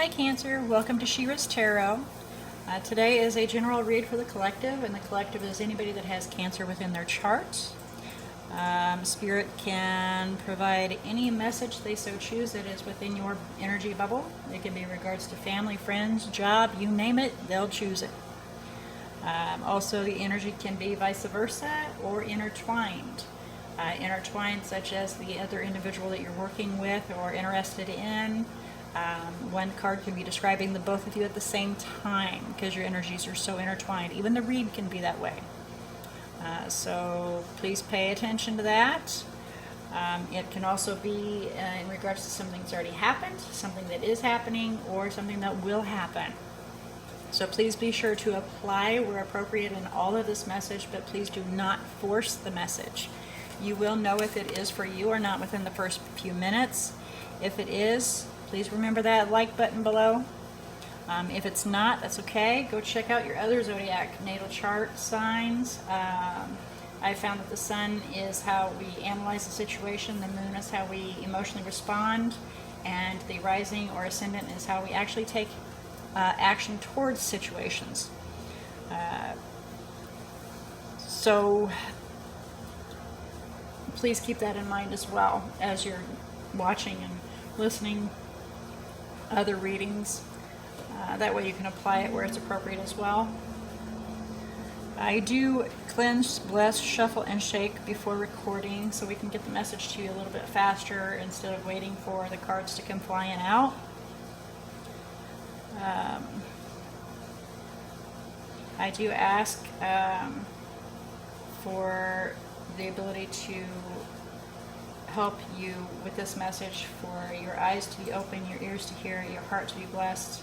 Hi Cancer, welcome to She-ruhz Tarot. Today is a general read for the collective, and the collective is anybody that has Cancer within their chart. Spirit can provide any message they so choose that is within your energy bubble. It can be in regards to family, friends, job, you name it, they'll choose it. Also, the energy can be vice versa or intertwined. Intertwined such as the other individual that you're working with or interested in. One card can be describing the both of you at the same time because your energies are so intertwined. Even the read can be that way. So please pay attention to that. It can also be in regards to something that's already happened, something that is happening, or something that will happen. So please be sure to apply where appropriate in all of this message, but please do not force the message. You will know if it is for you or not within the first few minutes. If it is, please remember that like button below. If it's not, that's okay. Go check out your other zodiac natal chart signs. I found that the sun is how we analyze the situation, the moon is how we emotionally respond, and the rising or ascendant is how we actually take action towards situations. So please keep that in mind as well as you're watching and listening other readings. That way you can apply it where it's appropriate as well. I do cleanse, bless, shuffle, and shake before recording so we can get the message to you a little bit faster instead of waiting for the cards to come flying out. I do ask for the ability to help you with this message, for your eyes to be open, your ears to hear, your heart to be blessed,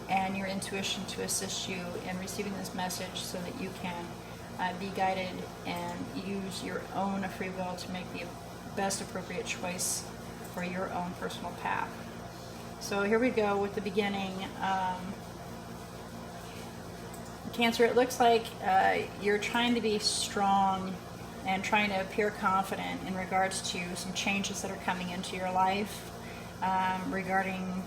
and your intuition to assist you in receiving this message so that you can be guided and use your own free will to make the best appropriate choice for your own personal path. So here we go with the beginning. Cancer, it looks like you're trying to be strong and trying to appear confident in regards to some changes that are coming into your life regarding,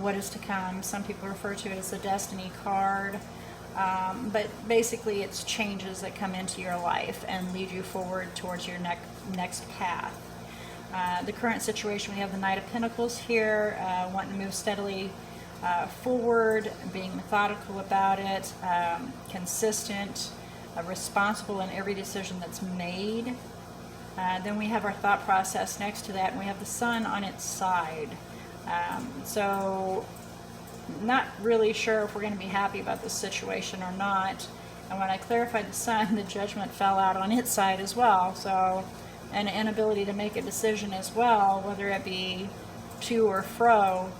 what is to come. Some people refer to it as the destiny card, but basically it's changes that come into your life and lead you forward towards your next path. The current situation, we have the Knight of Pentacles here, wanting to move steadily forward, being methodical about it, consistent, responsible in every decision that's made. Then we have our thought process next to that, and we have the sun on its side. So not really sure if we're going to be happy about this situation or not. And when I clarified the sun, the judgment fell out on its side as well. So an inability to make a decision as well, whether it be to or fro.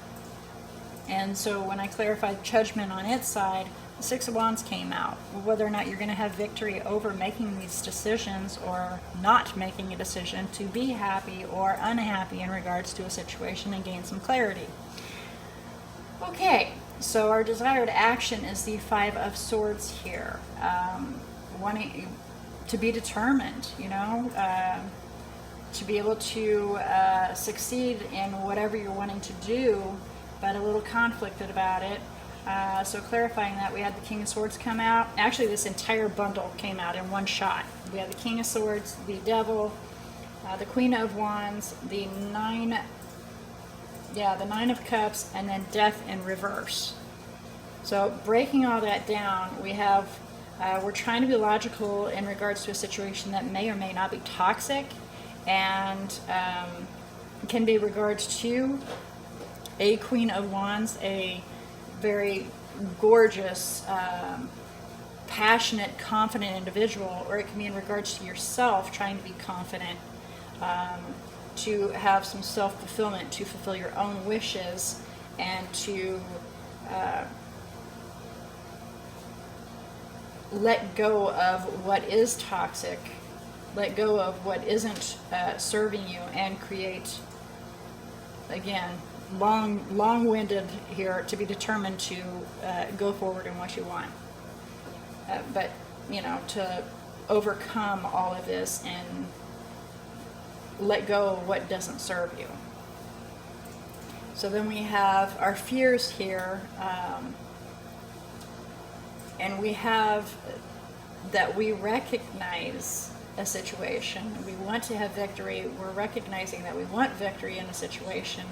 And so when I clarified judgment on its side, the Six of Wands came out. Whether or not you're going to have victory over making these decisions or not making a decision to be happy or unhappy in regards to a situation and gain some clarity. Okay, so our desired action is the Five of Swords here. Wanting to be determined, to be able to succeed in whatever you're wanting to do, but a little conflicted about it. So clarifying that, we had the King of Swords come out. Actually, this entire bundle came out in one shot. We had the King of Swords, the Devil, the Queen of Wands, the Nine of Cups, and then Death in reverse. So breaking all that down, we have, we're trying to be logical in regards to a situation that may or may not be toxic, and can be regards to a Queen of Wands, a very gorgeous, passionate, confident individual, or it can be in regards to yourself trying to be confident, to have some self-fulfillment, to fulfill your own wishes, and to let go of what is toxic, let go of what isn't serving you, and create, again, long-winded here, to be determined to go forward in what you want. But, to overcome all of this and let go of what doesn't serve you. So then we have our fears here, and we have that we recognize a situation. We want to have victory. We're recognizing that we want victory in a situation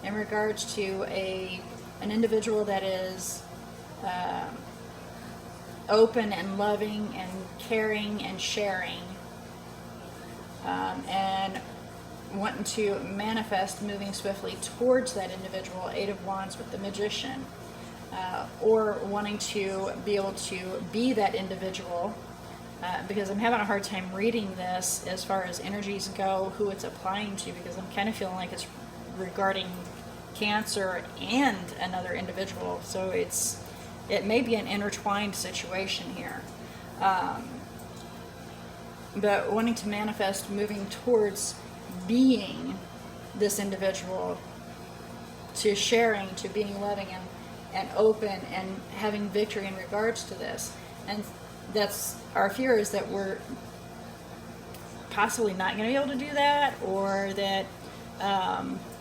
in regards to an individual that is open and loving and caring and sharing, and wanting to manifest moving swiftly towards that individual. 8 of Wands with the Magician, or wanting to be able to be that individual, because I'm having a hard time reading this as far as energies go, who it's applying to, because I'm kind of feeling like it's regarding Cancer and another individual. So it may be an intertwined situation here, but wanting to manifest moving towards being this individual, to sharing, to being loving and open and having victory in regards to this. And that's our fear, is that we're possibly not going to be able to do that, or that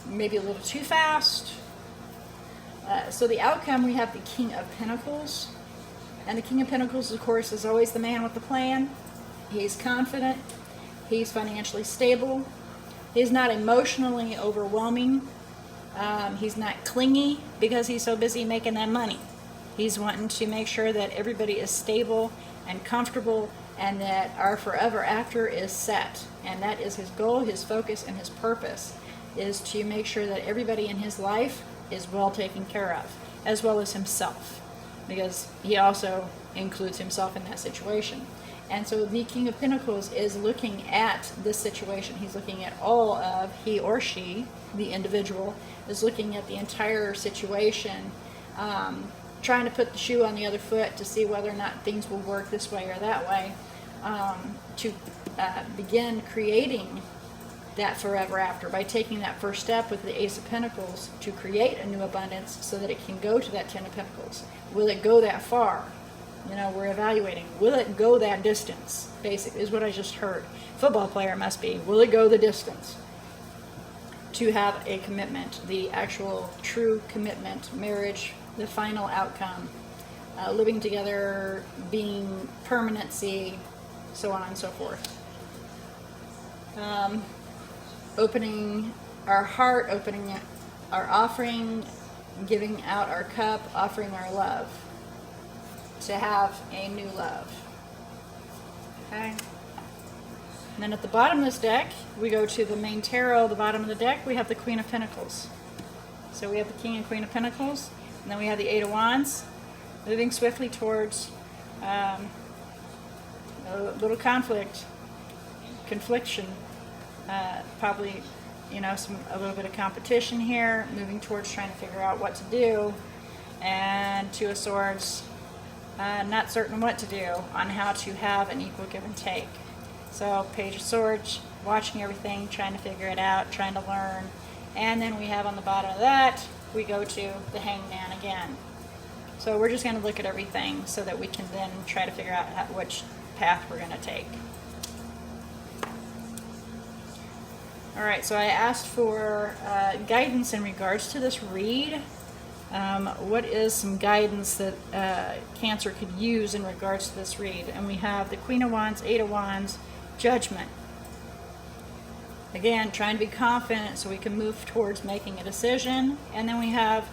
maybe a little too fast. So the outcome, we have the King of Pentacles, and the King of Pentacles, of course, is always the man with the plan. He's confident, he's financially stable, he's not emotionally overwhelming, he's not clingy because he's so busy making that money. He's wanting to make sure that everybody is stable and comfortable, and that our forever after is set. And that is his goal, his focus, and his purpose, is to make sure that everybody in his life is well taken care of, as well as himself, because he also includes himself in that situation. And so the King of Pentacles is looking at this situation. He's looking at all of, he or she, the individual, is looking at the entire situation, trying to put the shoe on the other foot to see whether or not things will work this way or that way, to begin creating that forever after by taking that first step with the Ace of Pentacles to create a new abundance, so that it can go to that 10 of Pentacles. Will it go that far? You know, we're evaluating. Will it go that distance? Basically, is what I just heard. Football player must be. Will it go the distance? To have a commitment, the actual true commitment, marriage, the final outcome, living together, being permanency, so on and so forth. Opening our heart, opening our offering, giving out our cup, offering our love, to have a new love. Okay. And then at the bottom of this deck, we go to the main tarot. The bottom of the deck, we have the Queen of Pentacles. So we have the King and Queen of Pentacles, and then we have the 8 of Wands, moving swiftly towards a little confliction, probably, you know, a little bit of competition here, moving towards trying to figure out what to do. And 2 of Swords, not certain what to do on how to have an equal give and take. So Page of Swords, watching everything, trying to figure it out, trying to learn. And then we have on the bottom of that, we go to the Hangman again. So we're just going to look at everything so that we can then try to figure out which path we're going to take. Alright, so I asked for guidance in regards to this read. What is some guidance that Cancer could use in regards to this read? And we have the Queen of Wands, 8 of Wands, Judgment. Again, trying to be confident so we can move towards making a decision. And then we have,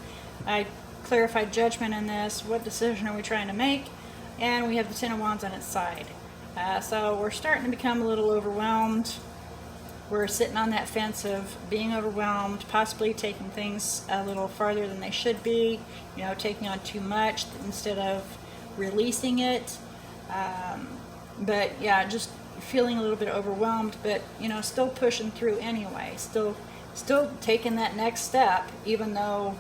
I clarified Judgment in this. What decision are we trying to make? And we have the 10 of Wands on its side. So we're starting to become a little overwhelmed. We're sitting on that fence of being overwhelmed, possibly taking things a little farther than they should be, you know, taking on too much instead of releasing it. But yeah, just feeling a little bit overwhelmed, but you know, still pushing through anyway, still taking that next step, even though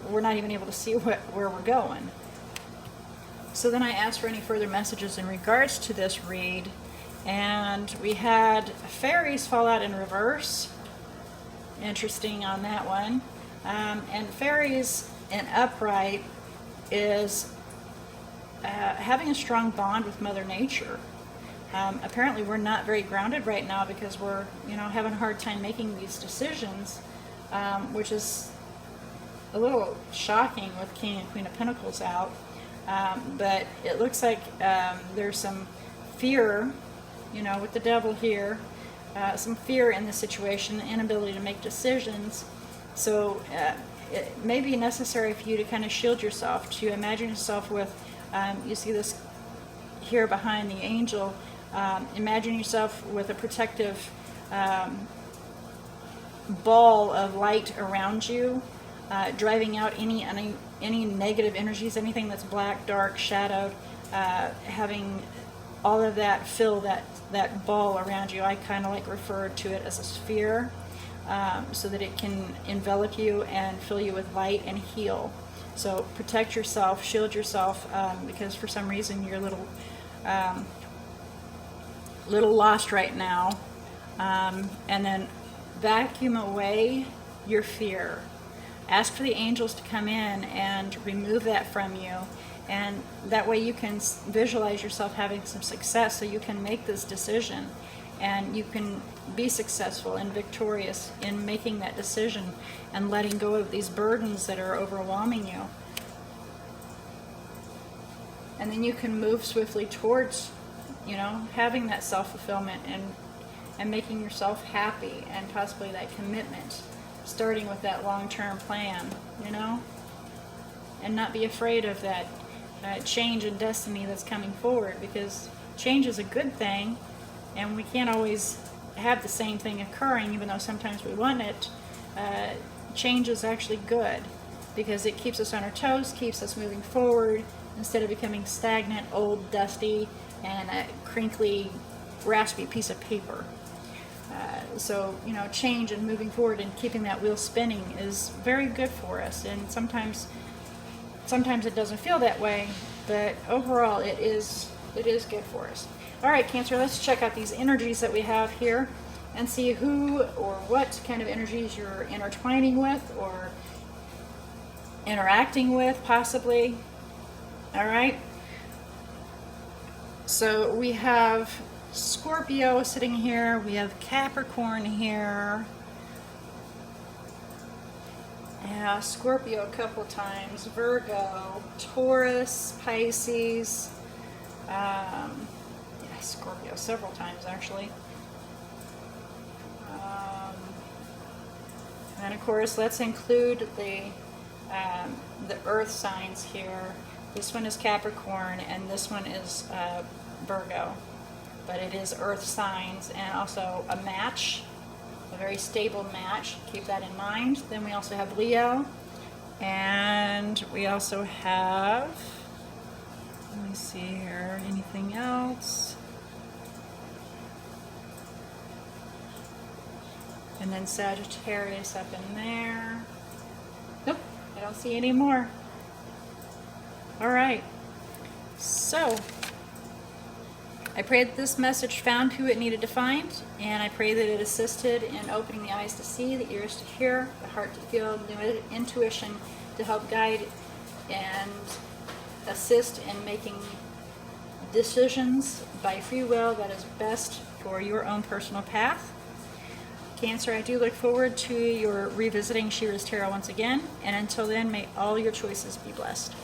we're not even able to see where we're going. So then I asked for any further messages in regards to this read. And we had fairies fall out in reverse. Interesting on that one. And fairies in upright is having a strong bond with Mother Nature. Apparently we're not very grounded right now because we're, you know, having a hard time making these decisions, which is a little shocking with King and Queen of Pentacles out, but it looks like there's some fear, you know, with the Devil here, some fear in the situation, the inability to make decisions. So it may be necessary for you to kind of shield yourself, to imagine yourself with, you see this here behind the angel, imagine yourself with a protective ball of light around you, driving out any negative energies, anything that's black, dark, shadowed, having all of that fill that ball around you. I kind of like refer to it as a sphere, so that it can envelop you and fill you with light and heal. So protect yourself, shield yourself, because for some reason you're a little lost right now, and then vacuum away your fear. Ask for the angels to come in and remove that from you, and that way you can visualize yourself having some success, so you can make this decision and you can be successful and victorious in making that decision and letting go of these burdens that are overwhelming you. And then you can move swiftly towards, you know, having that self-fulfillment and making yourself happy, and possibly that commitment, starting with that long-term plan, you know, and not be afraid of that change in destiny that's coming forward, because change is a good thing, and we can't always have the same thing occurring, even though sometimes we want it. Change is actually good, because it keeps us on our toes, keeps us moving forward, instead of becoming stagnant, old, dusty, and a crinkly, raspy piece of paper. So, you know, change and moving forward and keeping that wheel spinning is very good for us. And sometimes it doesn't feel that way, but overall it is good for us. All right, Cancer, let's check out these energies that we have here and see who or what kind of energies you're intertwining with or interacting with, possibly. All right. So we have Scorpio sitting here. We have Capricorn here. Yeah, Scorpio a couple times. Virgo, Taurus, Pisces. Yeah, Scorpio several times actually. And of course, let's include the Earth signs here. This one is Capricorn, and this one is Virgo. But it is Earth signs, and also a match, a very stable match. Keep that in mind. Then we also have Leo, and we also have, let me see here, anything else? And then Sagittarius up in there. Nope, I don't see any more. All right, so I pray that this message found who it needed to find, and I pray that it assisted in opening the eyes to see, the ears to hear, the heart to feel, the intuition to help guide and assist in making decisions by free will that is best for your own personal path. Cancer, I do look forward to your revisiting She-ruhz Tarot once again, and until then, may all your choices be blessed.